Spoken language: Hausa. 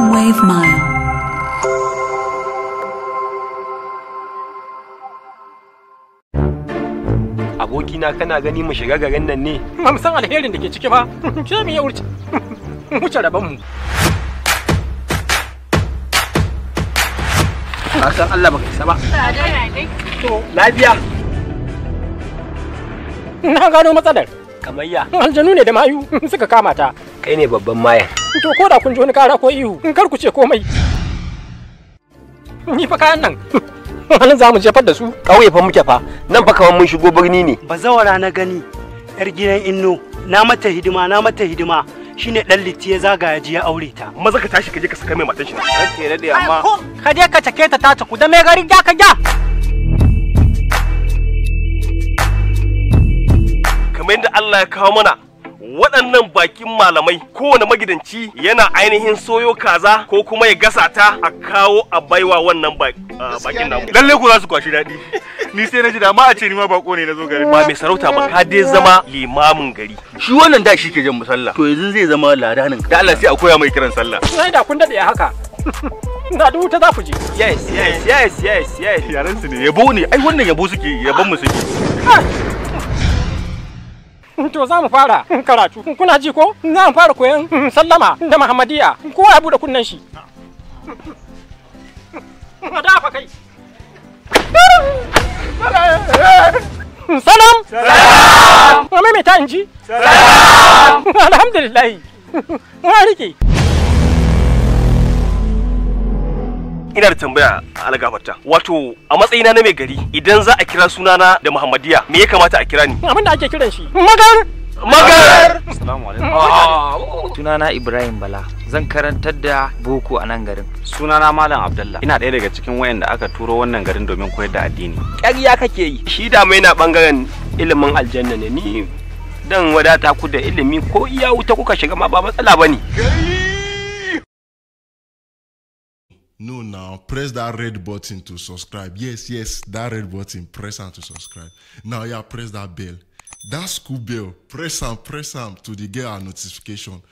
Wave Mile. Abokina kana gani mu shiga garin nan ne? Ba mu san alherin da ke ciki ba. Ce mu ya wuce. Wuce rabon mu. Na san Allah baka isa ba. To, lafiya. Na gano matsalar. Kamayya. Aljanu ne da mayu suka kama ta. Kai ne babban mayan. To ko da kun ji wani kara ko ihu, kar ku ce komai. Ni fa kayan nan. Halin za mu jefar da su. Ƙauye fa muke fa. Nan fa kaman mun shigo birni ne. Bazawara na gani. Yar gidan Inno. Na mata hidima. Shine dan Litti ya zaga ya ji ya aure ta. Maza ka tashi ka je ka saka mai matan shi. Ranke da dai amma. Ka je ka cake ta ku da mai gari ka ja. Kamar yadda Allah ya kawo mana waɗannan bakin malamai, kowane magidanci yana ainihin soyo kaza ko kuma ya gasa ta a kawo a baiwa wannan bakin namu. Lalle ku za su kwashi daɗi. Ni sai na ji da ma a ce ni ma bako ne na zo garin. Ba mai sarauta ba, ka dai zama limamin gari. Shi wannan da shi ke jan musalla. To yanzu zai zama ladanin. Da Allah sai a koya mai kiran sallah. Sai da kun dade haka. Da dubu ta za ku je. Yes. Yaran su ne yabo ne. Ai wannan yabo suke, yabon mu suke. To za mu fara karatu. Kuna ji ko? Za mu fara koyon sallama da Muhammadiya. Ko ya bude kunnen shi. Dafa kai. Salam. Salam. Mai ta inji? Salam. Alhamdulillah. Wa rike. Ina da tambaya algafarta. Wato a matsayina na mai gari idan za a kira sunana da Muhammadiya me ya kamata a kira ni? Abin da ake kiran shi. Magar. Assalamu alaikum. Sunana Ibrahim Bala. Zan karantar da boko a nan garin. Sunana Malam Abdullah. Ina ɗaya daga cikin wayanda aka turo wannan garin domin koyar da addini. Ƙarya kake yi. Shi da mai na bangaren ilimin aljanna ne. Ni dan wadata ku da ilimi ko iya wuta kuka shiga ma ba matsala bane. No, now press that red button to subscribe. Yes, that red button. Press on to subscribe. Now, press that bell. That school bell. Press on to get our notification.